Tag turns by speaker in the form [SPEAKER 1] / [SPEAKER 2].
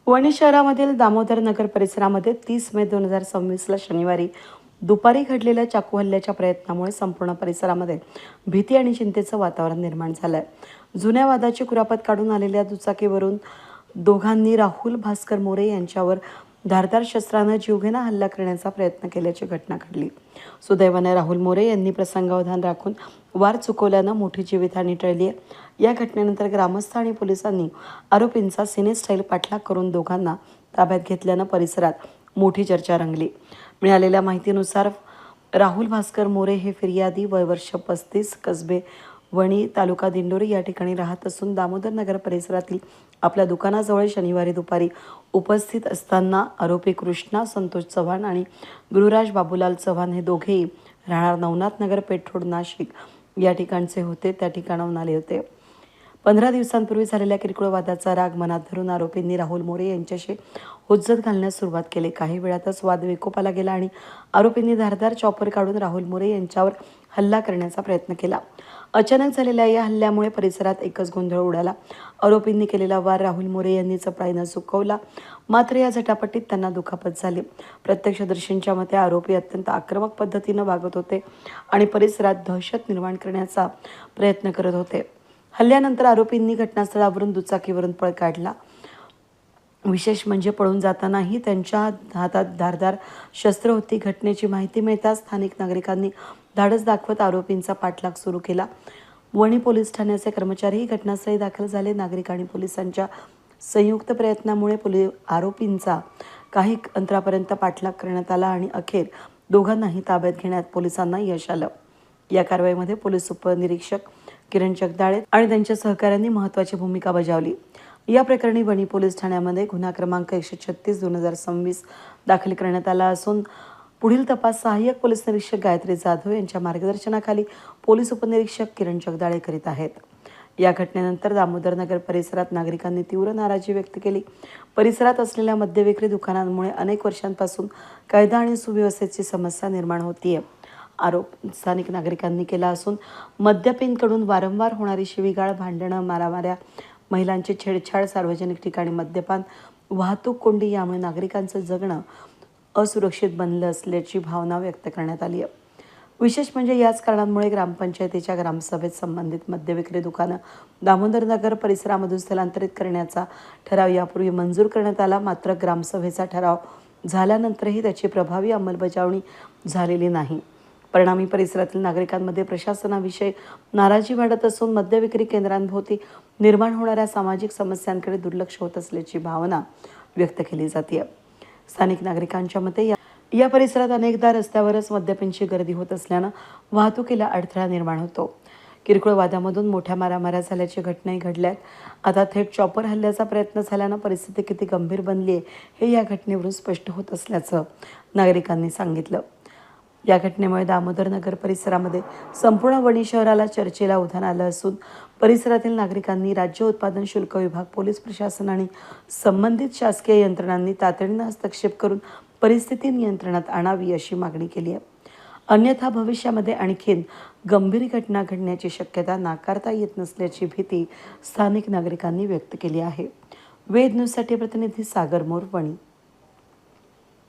[SPEAKER 1] वणी शहरामधील दामोदर नगर परिसरामध्ये 30 मे 2026ला शनिवारी दुपारी घडलेल्या चाकू हल्ल्याच्या प्रयत्नामुळे संपूर्ण परिसरामध्ये भीती आणि चिंतेचं वातावरण निर्माण झालंय. जुन्या वादाची कुरापत काढून आलेल्या दुचाकीवरून दोघांनी राहुल भास्कर मोरे यांच्यावर धारदार शस्त्रानं जीवघेणा हल्ला करण्याचा प्रयत्न केल्याची घटना घडली. सुदैवाने राहुल मोरे यांनी प्रसंगावधान राखून वार चुकवल्यानं मोठी जीवितहानी टळली आहे. या घटनेनंतर ग्रामस्थ आणि पोलिसांनी आरोपींचा सिनेस्टाईल पाठलाग करून दोघांना ताब्यात घेतल्यानं परिसरात मोठी चर्चा रंगली. मिळालेल्या माहितीनुसार राहुल भास्कर मोरे हे फिर्यादी, वय वर्ष 35, कसबे वणी, तालुका दिंडोरी या ठिकाणी राहत असून दामोदर नगर परिसरातील आपल्या दुकानाजवळ शनिवारी दुपारी उपस्थित असताना आरोपी कृष्णा संतोष चव्हाण आणि गुरुराज बाबूलाल चव्हाण हे दोघेही राहणार नवनाथ नगर पेठ रोड नाशिक या ठिकाणचे होते. त्या ठिकाणाहून आले होते. 15 दिवसांपूर्वी झालेल्या किरकोळ वादाचा राग मनात धरून आरोपींनी राहुल मोरे यांच्याशी हुज्जत घालण्यास सुरुवात केली. काही वेळातच वाद विकोपाला गेला आणि आरोपींनी धारदार चॉपर काढून राहुल मोरे यांच्यावर हल्ला करण्याचा प्रयत्न केला. अचानक झालेल्या या हल्ल्यामुळे परिसरात एकच गोंधळ उडाला. आरोपींनी केलेला वार राहुल मोरे यांनी चपळाईनं चुकवला, मात्र या झटापटीत त्यांना दुखापत झाली. प्रत्यक्षदर्शींच्या मते आरोपी अत्यंत आक्रमक पद्धतीनं वागत होते आणि परिसरात दहशत निर्माण करण्याचा प्रयत्न करत होते. हल्ल्यानंतर आरोपींनी घटनास्थळावरून दुचाकीवरून पळ काढला. विशेष म्हणजे पळून जातानाही त्यांच्या हातात धारदार शस्त्र होती. घटनेची माहिती मिळताच स्थानिक नागरिकांनी धाडस दाखवत आरोपींचा पाठलाग सुरू केला. वणी पोलीस ठाण्याचे कर्मचारीही घटनास्थळी दाखल झाले. नागरिक आणि पोलिसांच्या संयुक्त प्रयत्नामुळे आरोपींचा काही अंतरापर्यंत पाठलाग करण्यात आला आणि अखेर दोघांनाही ताब्यात घेण्यात पोलिसांना यश आलं. या कारवाईमध्ये पोलीस उपनिरीक्षक किरण जगदाळे आणि त्यांच्या सहकाऱ्यांनी महत्त्वाची भूमिका बजावली. या प्रकरणी वणी पोलीस ठाण्यामध्ये गुन्हा क्रमांक 136/2026 दाखल करण्यात आला असून पुढील तपास सहाय्यक पोलीस निरीक्षक गायत्री जाधव यांच्या मार्गदर्शनाखाली पोलीस उपनिरीक्षक किरण जगदाळे करीत आहेत. या घटनेनंतर दामोदर नगर परिसरात नागरिकांनी तीव्र नाराजी व्यक्त केली. परिसरात असलेल्या मद्यविक्री दुकानांमुळे अनेक वर्षांपासून कायदा आणि सुव्यवस्थेची समस्या निर्माण होतीये. आरोप स्थानिक नागरिकांनी केला असून मद्यपींकडून वारंवार होणारी शिवीगाळ, भांडणं, मारामाऱ्या, महिलांची छेडछाड, सार्वजनिक ठिकाणी मद्यपान, वाहतूक कोंडी यामुळे नागरिकांचं जगणं असुरक्षित बनलं असल्याची भावना व्यक्त करण्यात आली आहे. विशेष म्हणजे याच कारणांमुळे ग्रामपंचायतीच्या ग्रामसभेत संबंधित मद्यविक्री दुकानं दामोदर नगर परिसरामधून स्थलांतरित करण्याचा ठराव यापूर्वी मंजूर करण्यात आला. मात्र ग्रामसभेचा ठराव झाल्यानंतरही त्याची प्रभावी अंमलबजावणी झालेली नाही. परिणामी परिसरातील नागरिकांमध्ये प्रशासनाविषयी नाराजी वाढत असून मद्यविक्री केंद्रांभोवती निर्माण होणाऱ्या सामाजिक समस्यांकडे दुर्लक्ष होत असल्याची भावना व्यक्त केली जाते. स्थानिक नागरिकांच्या मते या परिसरात अनेकदा रस्त्यावरच मद्यपींची गर्दी होत असल्यानं वाहतुकीला अडथळा निर्माण होतो. किरकोळ वादामधून मोठ्या मारामाऱ्या झाल्याची घटनाही घडल्यात. आता थेट चॉपर हल्ल्याचा प्रयत्न झाल्यानं परिस्थिती किती गंभीर बनली आहे हे या घटनेवरून स्पष्ट होत असल्याचं नागरिकांनी सांगितलं. या घटनेमुळे दामोदर नगर परिसरामध्ये संपूर्ण वणी शहराला चर्चेला उधाण आलं असून परिसरातील नागरिकांनी राज्य उत्पादन शुल्क विभाग, पोलीस प्रशासन आणि संबंधित शासकीय यंत्रणांनी तातडीनं हस्तक्षेप करून परिस्थिती नियंत्रणात आणावी अशी मागणी केली आहे. अन्यथा भविष्यामध्ये आणखीन गंभीर घटना घडण्याची शक्यता नाकारता येत नसल्याची भीती स्थानिक नागरिकांनी व्यक्त केली आहे. वेद न्यूजसाठी प्रतिनिधी सागर मोर, वणी.